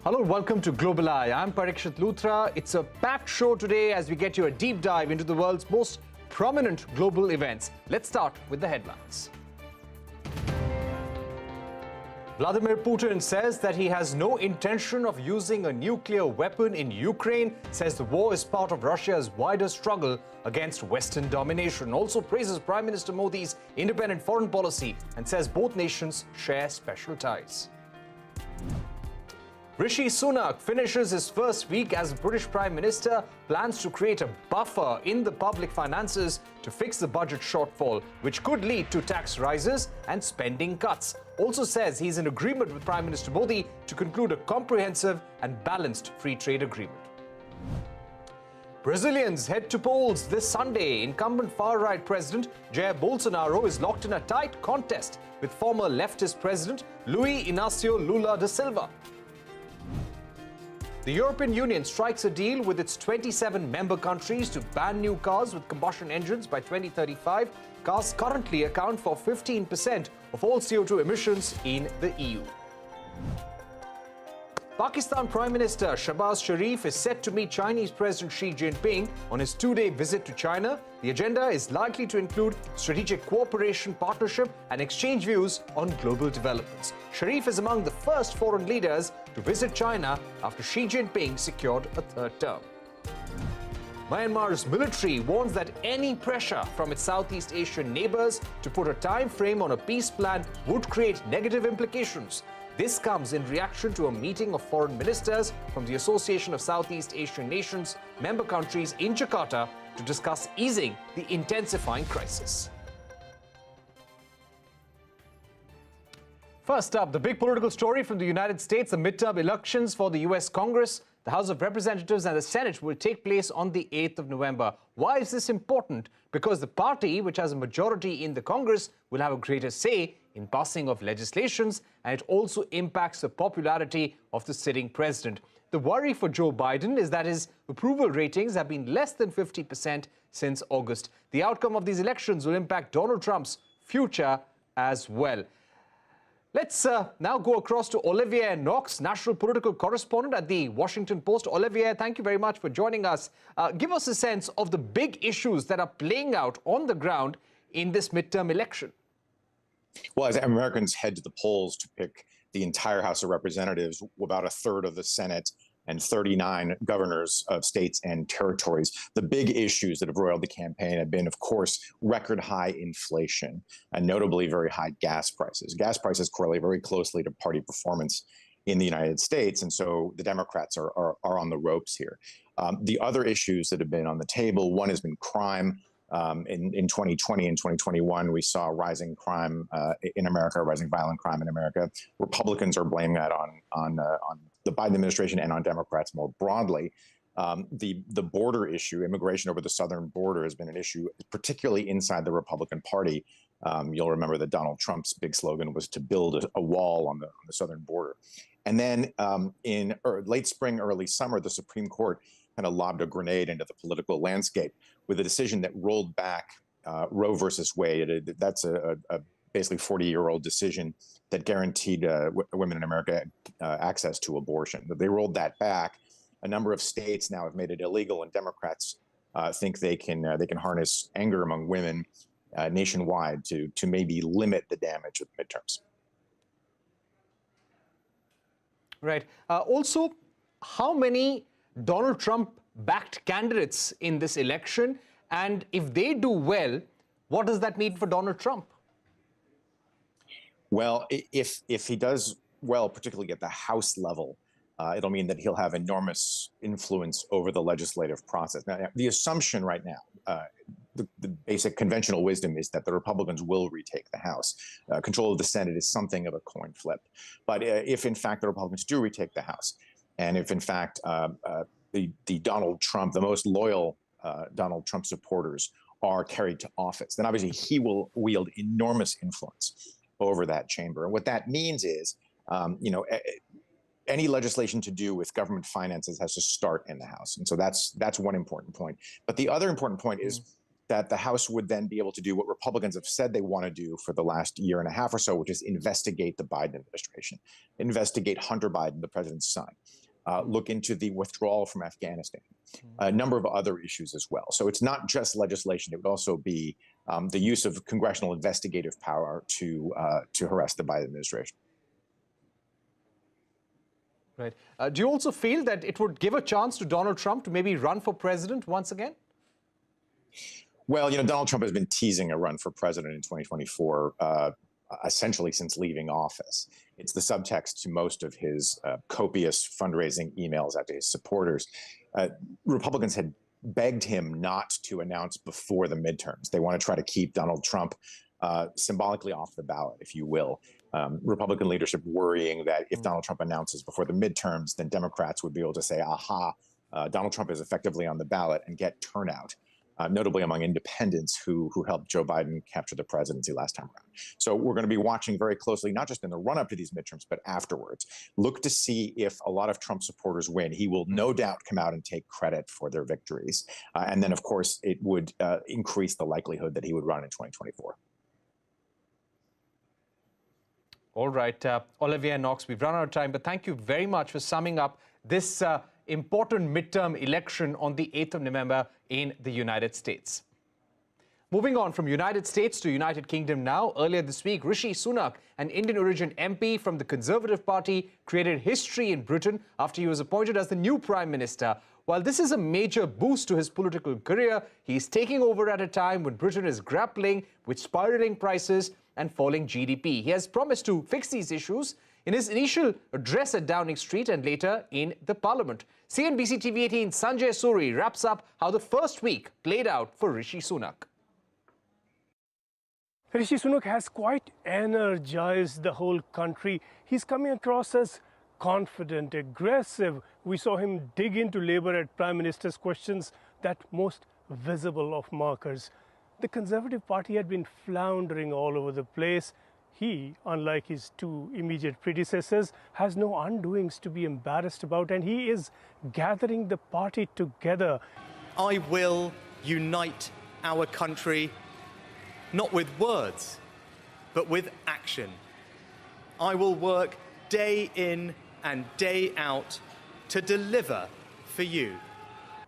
Hello, welcome to Global Eye. I'm Parikshit Luthra. It's a packed show today as we get you a deep dive into the world's most prominent global events. Let's start with the headlines. Vladimir Putin says that he has no intention of using a nuclear weapon in Ukraine, says the war is part of Russia's wider struggle against Western domination. Also praises Prime Minister Modi's independent foreign policy and says both nations share special ties. Rishi Sunak finishes his first week as British Prime Minister, plans to create a buffer in the public finances to fix the budget shortfall, which could lead to tax rises and spending cuts. Also says he's in agreement with Prime Minister Modi to conclude a comprehensive and balanced free trade agreement. Brazilians head to polls this Sunday. Incumbent far-right President Jair Bolsonaro is locked in a tight contest with former leftist President Luiz Inácio Lula da Silva. The European Union strikes a deal with its 27 member countries to ban new cars with combustion engines by 2035. Cars currently account for 15% of all CO2 emissions in the EU. Pakistan Prime Minister Shahbaz Sharif is set to meet Chinese President Xi Jinping on his two-day visit to China. The agenda is likely to include strategic cooperation, partnership, and exchange views on global developments. Sharif is among the first foreign leaders to visit China after Xi Jinping secured a third term. Myanmar's military warns that any pressure from its Southeast Asian neighbors to put a time frame on a peace plan would create negative implications. This comes in reaction to a meeting of foreign ministers from the Association of Southeast Asian Nations member countries in Jakarta to discuss easing the intensifying crisis. First up, the big political story from the United States, the midterm elections for the U.S. Congress. The House of Representatives and the Senate will take place on the 8th of November. Why is this important? Because the party, which has a majority in the Congress, will have a greater say in passing of legislations, and it also impacts the popularity of the sitting president. The worry for Joe Biden is that his approval ratings have been less than 50% since August. The outcome of these elections will impact Donald Trump's future as well. Let's now go across to Olivier Knox, national political correspondent at the Washington Post. Olivier, thank you very much for joining us. Give us a sense of the big issues that are playing out on the ground in this midterm election. Well, as Americans head to the polls to pick the entire House of Representatives, about a third of the Senate, and 39 governors of states and territories, the big issues that have roiled the campaign have been, of course, record high inflation and notably very high gas prices. Gas prices correlate very closely to party performance in the United States, and so the Democrats are on the ropes here. The other issues that have been on the table, one has been crime. In 2020 and 2021, we saw rising crime in America, rising violent crime in America. Republicans are blaming that on the Biden administration and on Democrats more broadly. The border issue, immigration over the southern border, has been an issue, particularly inside the Republican Party. You'll remember that Donald Trump's big slogan was to build a wall on the southern border. And then in late spring, early summer, the Supreme Court kind of lobbed a grenade into the political landscape with a decision that rolled back Roe versus Wade. That's a basically 40-year-old decision that guaranteed women in America access to abortion. But they rolled that back. A number of states now have made it illegal, and Democrats think they can harness anger among women nationwide to maybe limit the damage of the midterms. Right. Also, how many Donald Trump-backed candidates in this election? And if they do well, what does that mean for Donald Trump? Well, if he does well, particularly at the House level, it'll mean that he'll have enormous influence over the legislative process. Now, the assumption right now, the basic conventional wisdom is that the Republicans will retake the House. Control of the Senate is something of a coin flip. But if, in fact, the Republicans do retake the House, and if, in fact, the Donald Trump, the most loyal Donald Trump supporters are carried to office, then obviously he will wield enormous influence over that chamber. And what that means is, any legislation to do with government finances has to start in the House. And so that's one important point. But the other important point is that the House would then be able to do what Republicans have said they want to do for the last year and a half or so, which is investigate the Biden administration, investigate Hunter Biden, the president's son, look into the withdrawal from Afghanistan, a number of other issues as well. So it's not just legislation. It would also be the use of congressional investigative power to harass the Biden administration. Right. Do you also feel that it would give a chance to Donald Trump to maybe run for president once again? Well, Donald Trump has been teasing a run for president in 2024, essentially since leaving office. It's the subtext to most of his copious fundraising emails out to his supporters. Republicans had begged him not to announce before the midterms. They want to try to keep Donald Trump symbolically off the ballot, if you will. Republican leadership worrying that if Donald Trump announces before the midterms, then Democrats would be able to say, aha, Donald Trump is effectively on the ballot and get turnout. Notably among independents who helped Joe Biden capture the presidency last time around. So we're going to be watching very closely, not just in the run-up to these midterms, but afterwards. Look to see if a lot of Trump supporters win. He will no doubt come out and take credit for their victories. And then, of course, it would increase the likelihood that he would run in 2024. All right, Olivier Knox, we've run out of time, but thank you very much for summing up this important midterm election on the 8th of November in the United States. Moving on from United States to United Kingdom now. Earlier this week, Rishi Sunak, an Indian origin MP from the Conservative Party, created history in Britain after he was appointed as the new Prime Minister. While this is a major boost to his political career, he's taking over at a time when Britain is grappling with spiraling prices and falling GDP. He has promised to fix these issues in his initial address at Downing Street and later in the Parliament. CNBC-TV18 Sanjay Suri wraps up how the first week played out for Rishi Sunak. Rishi Sunak has quite energized the whole country. He's coming across as confident, aggressive. We saw him dig into Labour at Prime Minister's questions, that most visible of markers. The Conservative Party had been floundering all over the place. He, unlike his two immediate predecessors, has no undoings to be embarrassed about, and he is gathering the party together. I will unite our country, not with words, but with action. I will work day in and day out to deliver for you.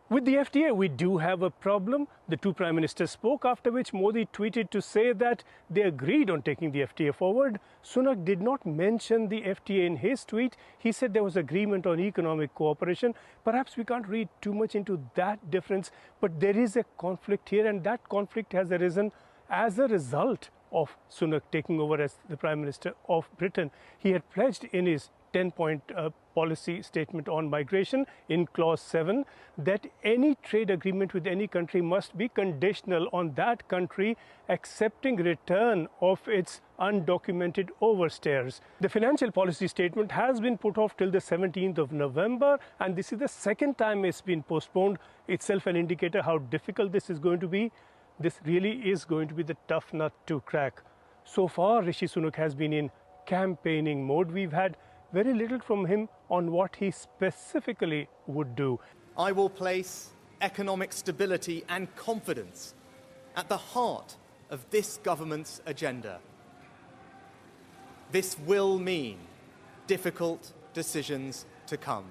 With the FTA, we do have a problem. The two prime ministers spoke, after which Modi tweeted to say that they agreed on taking the FTA forward. Sunak did not mention the FTA in his tweet. He said there was agreement on economic cooperation. Perhaps we can't read too much into that difference, but there is a conflict here, and that conflict has arisen as a result of Sunak taking over as the Prime Minister of Britain. He had pledged in his 10-point policy statement on migration in Clause 7 that any trade agreement with any country must be conditional on that country accepting return of its undocumented overstayers. The financial policy statement has been put off till the 17th of November, and this is the second time it's been postponed, itself an indicator how difficult this is going to be. This really is going to be the tough nut to crack. So far, Rishi Sunak has been in campaigning mode. We've had very little from him on what he specifically would do. I will place economic stability and confidence at the heart of this government's agenda. This will mean difficult decisions to come.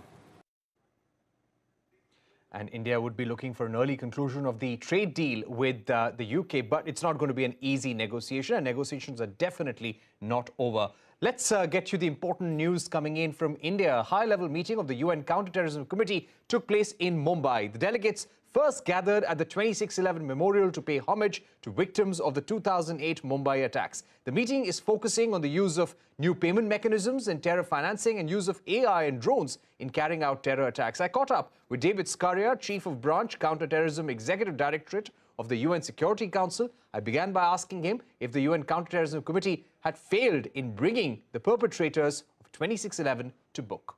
And India would be looking for an early conclusion of the trade deal with the UK, but it's not going to be an easy negotiation, and negotiations are definitely not over. Let's get you the important news coming in from India. A high-level meeting of the UN Counterterrorism Committee took place in Mumbai. The delegates first gathered at the 2611 Memorial to pay homage to victims of the 2008 Mumbai attacks. The meeting is focusing on the use of new payment mechanisms in terror financing and use of AI and drones in carrying out terror attacks. I caught up with David Scaria, Chief of Branch, Counterterrorism Executive Directorate of the UN Security Council. I began by asking him if the UN Counterterrorism Committee had failed in bringing the perpetrators of 2611 to book.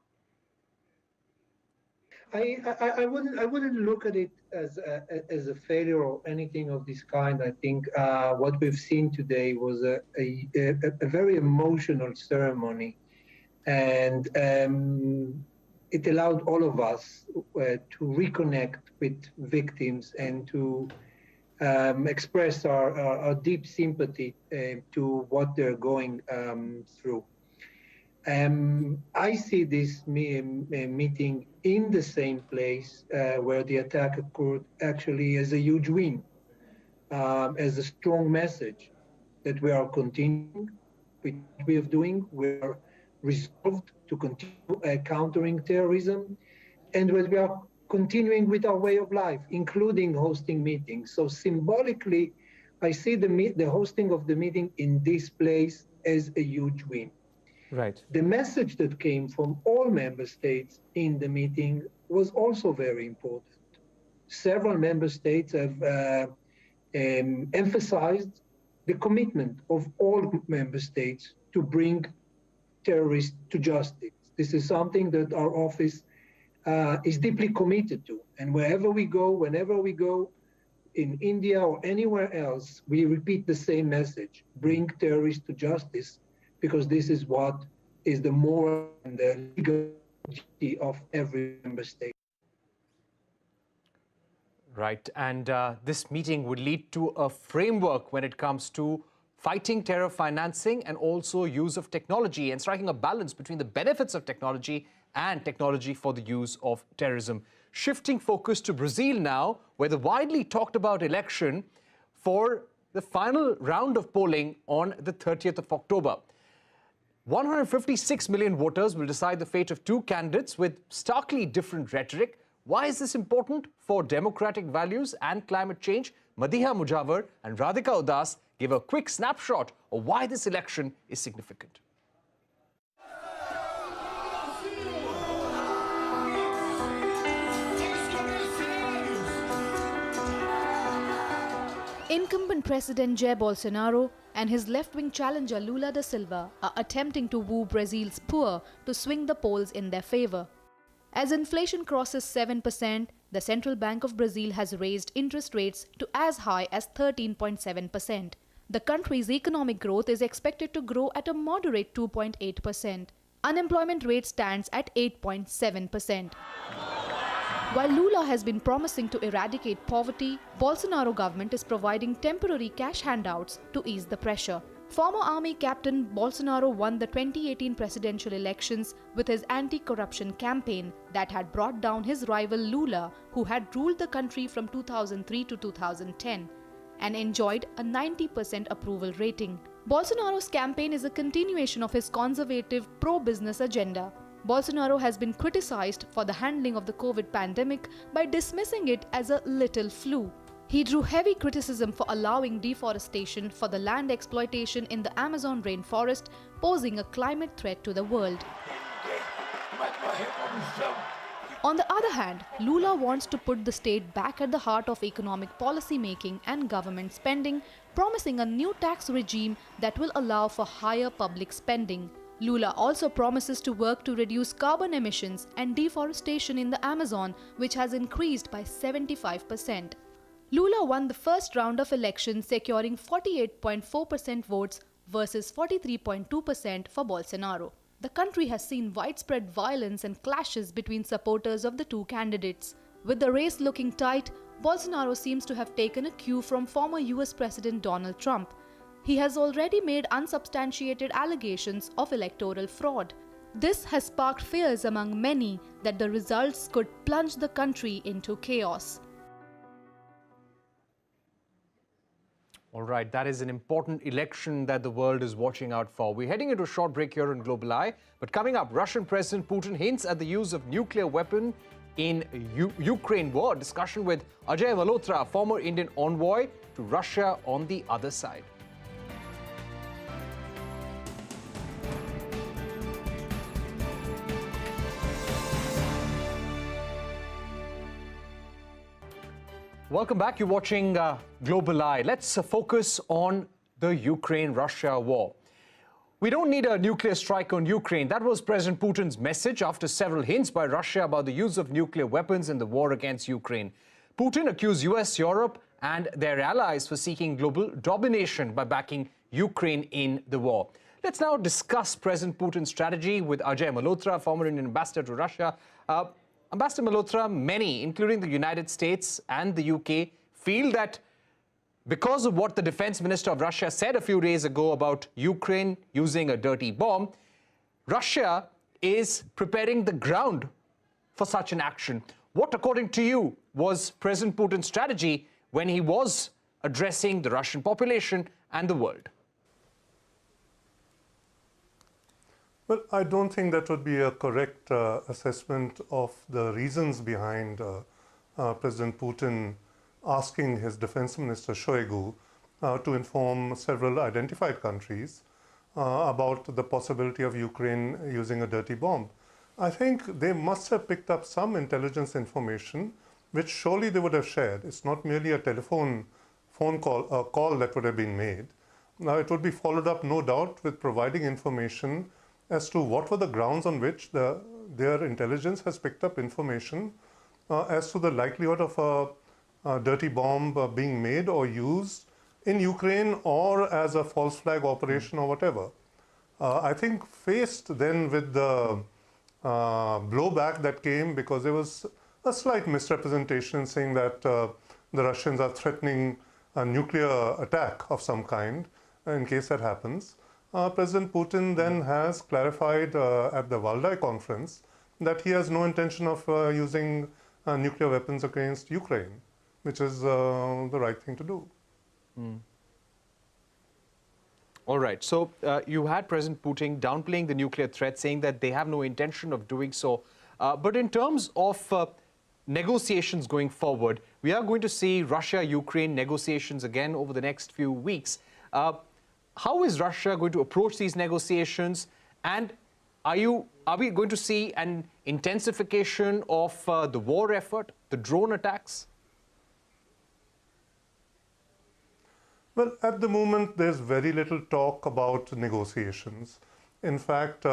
I wouldn't look at it as a failure or anything of this kind. I think what we've seen today was a very emotional ceremony, and it allowed all of us to reconnect with victims and to express our deep sympathy to what they're going through. I see this meeting in the same place where the attack occurred actually as a huge win, as a strong message that we are continuing with what we are doing. We are resolved to continue countering terrorism, and we are continuing with our way of life, including hosting meetings. So symbolically, I see the hosting of the meeting in this place as a huge win. Right. The message that came from all member states in the meeting was also very important. Several member states have emphasized the commitment of all member states to bring terrorists to justice. This is something that our office is deeply committed to. And wherever we go, whenever we go, in India or anywhere else, we repeat the same message: bring terrorists to justice, because this is what is the moral and the legal duty of every member state. Right, and this meeting would lead to a framework when it comes to fighting terror financing and also use of technology, and striking a balance between the benefits of technology and technology for the use of terrorism. Shifting focus to Brazil now, where the widely talked about election for the final round of polling on the 30th of October. 156 million voters will decide the fate of two candidates with starkly different rhetoric. Why is this important for democratic values and climate change? Madiha Mujawar and Radhika Udas give a quick snapshot of why this election is significant. Incumbent President Jair Bolsonaro and his left-wing challenger Lula da Silva are attempting to woo Brazil's poor to swing the polls in their favor. As inflation crosses 7%, the Central Bank of Brazil has raised interest rates to as high as 13.7%. The country's economic growth is expected to grow at a moderate 2.8%. Unemployment rate stands at 8.7%. While Lula has been promising to eradicate poverty, Bolsonaro government is providing temporary cash handouts to ease the pressure. Former army captain Bolsonaro won the 2018 presidential elections with his anti-corruption campaign that had brought down his rival Lula, who had ruled the country from 2003 to 2010 and enjoyed a 90% approval rating. Bolsonaro's campaign is a continuation of his conservative pro-business agenda. Bolsonaro has been criticized for the handling of the COVID pandemic by dismissing it as a little flu. He drew heavy criticism for allowing deforestation for the land exploitation in the Amazon rainforest, posing a climate threat to the world. On the other hand, Lula wants to put the state back at the heart of economic policy making and government spending, promising a new tax regime that will allow for higher public spending. Lula also promises to work to reduce carbon emissions and deforestation in the Amazon, which has increased by 75%. Lula won the first round of elections, securing 48.4% votes versus 43.2% for Bolsonaro. The country has seen widespread violence and clashes between supporters of the two candidates. With the race looking tight, Bolsonaro seems to have taken a cue from former US President Donald Trump. He has already made unsubstantiated allegations of electoral fraud. This has sparked fears among many that the results could plunge the country into chaos. All right, that is an important election that the world is watching out for. We're heading into a short break here on Global Eye. But coming up, Russian President Putin hints at the use of nuclear weapon in Ukraine war. Discussion with Ajay Malhotra, former Indian envoy to Russia, on the other side. Welcome back. You're watching Global Eye. Let's focus on the Ukraine-Russia war. We don't need a nuclear strike on Ukraine. That was President Putin's message after several hints by Russia about the use of nuclear weapons in the war against Ukraine. Putin accused US, Europe and their allies for seeking global domination by backing Ukraine in the war. Let's now discuss President Putin's strategy with Ajay Malhotra, former Indian ambassador to Russia. Ambassador Malhotra, many, including the United States and the UK, feel that because of what the defense minister of Russia said a few days ago about Ukraine using a dirty bomb, Russia is preparing the ground for such an action. What, according to you, was President Putin's strategy when he was addressing the Russian population and the world? Well, I don't think that would be a correct assessment of the reasons behind President Putin asking his defense minister Shoigu to inform several identified countries about the possibility of Ukraine using a dirty bomb. I think they must have picked up some intelligence information, which surely they would have shared. It's not merely a phone call that would have been made. Now, it would be followed up, no doubt, with providing information as to what were the grounds on which their intelligence has picked up information as to the likelihood of a dirty bomb being made or used in Ukraine or as a false flag operation or whatever. I think faced then with the blowback that came because there was a slight misrepresentation saying that the Russians are threatening a nuclear attack of some kind in case that happens. President Putin then has clarified at the Valdai conference that he has no intention of using nuclear weapons against Ukraine, which is the right thing to do. All right. So you had President Putin downplaying the nuclear threat, saying that they have no intention of doing so. But in terms of negotiations going forward, we are going to see Russia-Ukraine negotiations again over the next few weeks. How is Russia going to approach these negotiations? And are we going to see an intensification of the war effort, the drone attacks? Well, at the moment, there's very little talk about negotiations. In fact,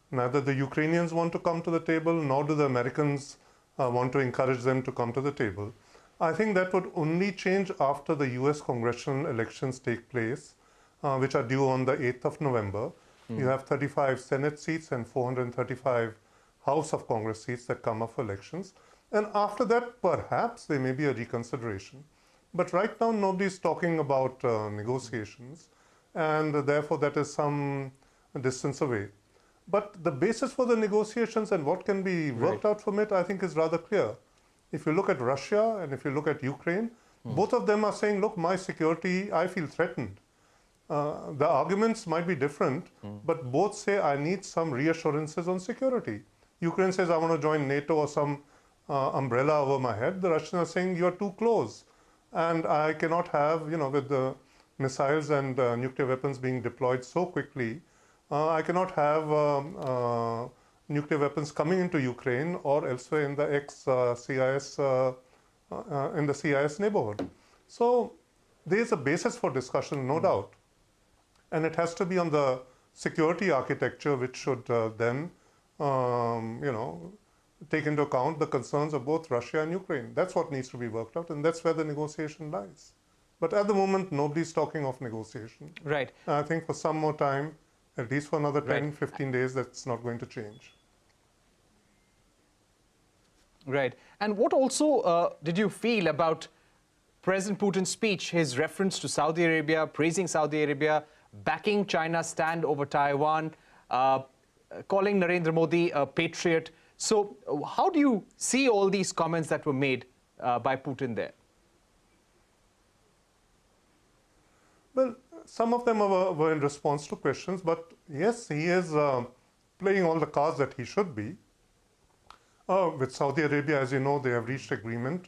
neither the Ukrainians want to come to the table, nor do the Americans want to encourage them to come to the table. I think that would only change after the US congressional elections take place, which are due on the 8th of November. You have 35 Senate seats and 435 House of Congress seats that come up for elections. And after that, perhaps there may be a reconsideration. But right now, nobody's talking about negotiations, and therefore that is some distance away. But the basis for the negotiations and what can be worked out from it, I think, is rather clear. If you look at Russia and if you look at Ukraine, both of them are saying, look, my security, I feel threatened. The arguments might be different, but both say, I need some reassurances on security. Ukraine says, I want to join NATO or some umbrella over my head. The Russians are saying, you are too close. And I cannot have, with the missiles and nuclear weapons being deployed so quickly, I cannot have nuclear weapons coming into Ukraine or elsewhere in the ex-CIS, in the CIS neighborhood. So there's a basis for discussion, no doubt. And it has to be on the security architecture, which should then, take into account the concerns of both Russia and Ukraine. That's what needs to be worked out, and that's where the negotiation lies. But at the moment, nobody's talking of negotiation. Right. I think for some more time, at least for another 10, 15 days, that's not going to change. Right. And what also did you feel about President Putin's speech, his reference to Saudi Arabia, praising Saudi Arabia, backing China's stand over Taiwan, calling Narendra Modi a patriot? So how do you see all these comments that were made by Putin there? Well, some of them were in response to questions, but yes, he is playing all the cards that he should be. With Saudi Arabia, as you know, they have reached agreement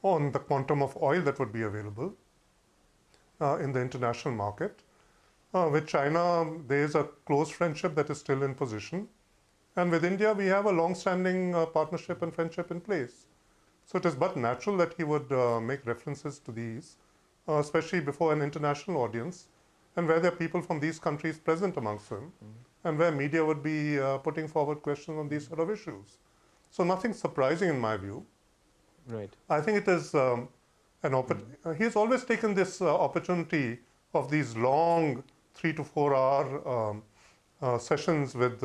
on the quantum of oil that would be available in the international market. With China, there is a close friendship that is still in position. And with India, we have a long-standing partnership and friendship in place. So it is but natural that he would make references to these, especially before an international audience, and where there are people from these countries present amongst them, and where media would be putting forward questions on these sort of issues. So nothing surprising in my view. Right. I think it is an opportunity. He has always taken this opportunity of these long 3 to 4 hour sessions with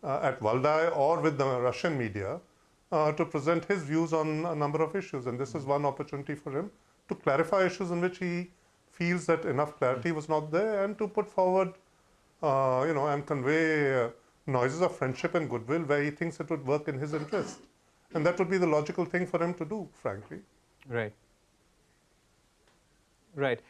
at Valdai or with the Russian media to present his views on a number of issues. And this is one opportunity for him to clarify issues in which he feels that enough clarity was not there, and to put forward, and convey noises of friendship and goodwill where he thinks it would work in his interest. And that would be the logical thing for him to do, frankly. Right. Right.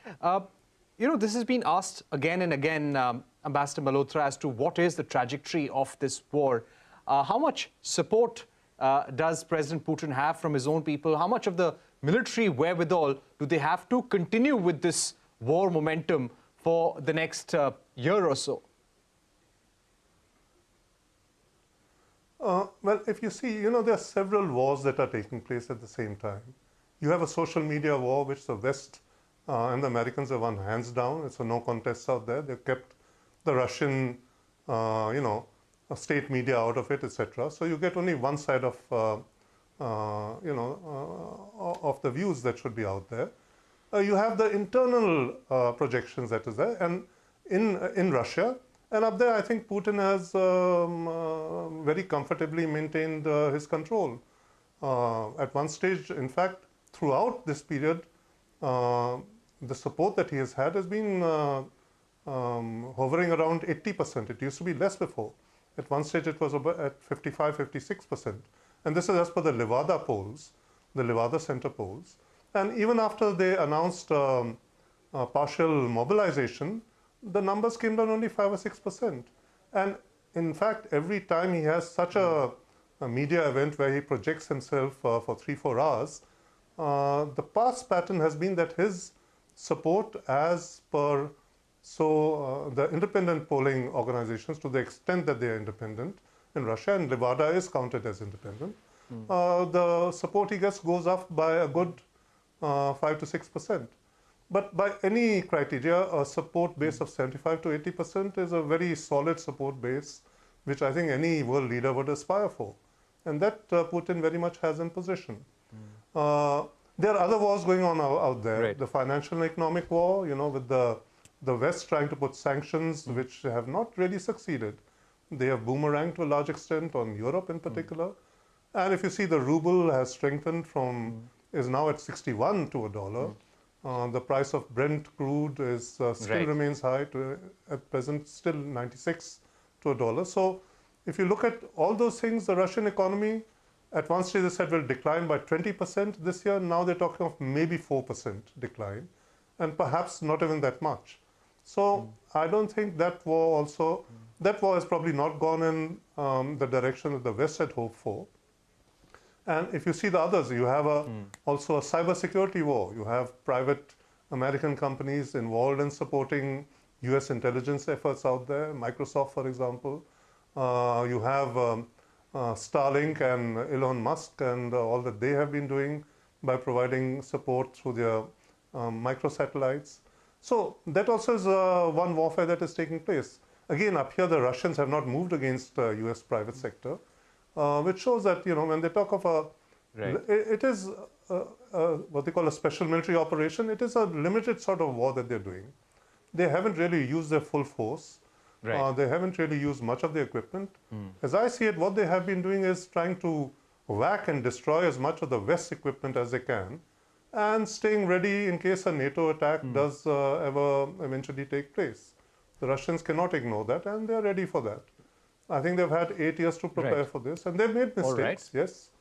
This has been asked again and again, Ambassador Malhotra, as to what is the trajectory of this war. How much support does President Putin have from his own people? How much of the military wherewithal do they have to continue with this war momentum for the next year or so? Well, if you see, there are several wars that are taking place at the same time. You have a social media war, which the West and the Americans have won hands down. It's a no contest out there. They've kept the Russian, state media out of it, etc. So you get only one side of, of the views that should be out there. You have the internal projections that is there, and in Russia. And up there, I think Putin has very comfortably maintained his control. At one stage, in fact, throughout this period, the support that he has had has been hovering around 80%. It used to be less before. At one stage, it was about at 55, 56%. And this is as per the Levada polls, the Levada Center polls. And even after they announced partial mobilization, the numbers came down only 5 or 6%. And in fact, every time he has such a media event where he projects himself for 3-4 hours, the past pattern has been that his support, as per the independent polling organizations, to the extent that they are independent in Russia, and Levada is counted as independent, the support he gets goes up by a good 5 to 6%. But by any criteria, a support base of 75 to 80% is a very solid support base, which I think any world leader would aspire for. And that Putin very much has in position. There are other wars going on out there. Right. The financial and economic war, with the West trying to put sanctions, which have not really succeeded. They have boomeranged to a large extent on Europe in particular. And if you see, the ruble has strengthened is now at 61 to a dollar. The price of Brent crude is still remains high at present, still 96 to a dollar. So if you look at all those things, the Russian economy at one stage they said will decline by 20% this year. Now they're talking of maybe 4% decline, and perhaps not even that much. So I don't think that war has probably not gone in the direction that the West had hoped for. And if you see the others, you have also a cybersecurity war. You have private American companies involved in supporting US intelligence efforts out there, Microsoft, for example. You have Starlink and Elon Musk and all that they have been doing by providing support through their microsatellites. So that also is one warfare that is taking place. Again, up here, the Russians have not moved against US private sector. Which shows that, when they talk of it is what they call a special military operation. It is a limited sort of war that they're doing. They haven't really used their full force. They haven't really used much of the equipment. As I see it, what they have been doing is trying to whack and destroy as much of the West equipment as they can, and staying ready in case a NATO attack does ever eventually take place. The Russians cannot ignore that, and they're ready for that. I think they've had 8 years to prepare for this, and they've made mistakes, yes.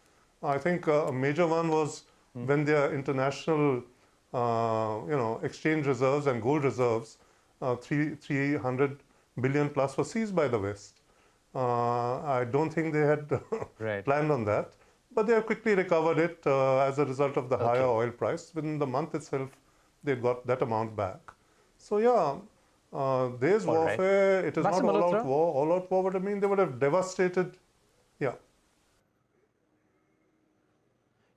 I think a major one was when their international, exchange reserves and gold reserves, 300 billion plus were seized by the West. I don't think they had planned on that, but they have quickly recovered it as a result of the higher oil price. Within the month itself, they got that amount back. So yeah. There's warfare. It is not all-out war. All-out war would have mean they would have devastated.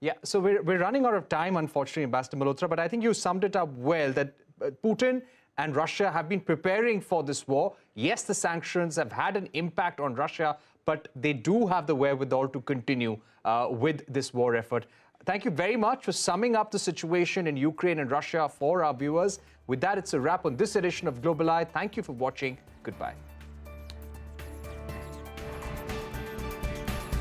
Yeah, so we're running out of time, unfortunately, Ambassador Malhotra, but I think you summed it up well, that Putin and Russia have been preparing for this war. Yes, the sanctions have had an impact on Russia, but they do have the wherewithal to continue with this war effort. Thank you very much for summing up the situation in Ukraine and Russia for our viewers. With that, it's a wrap on this edition of Global Eye. Thank you for watching. Goodbye.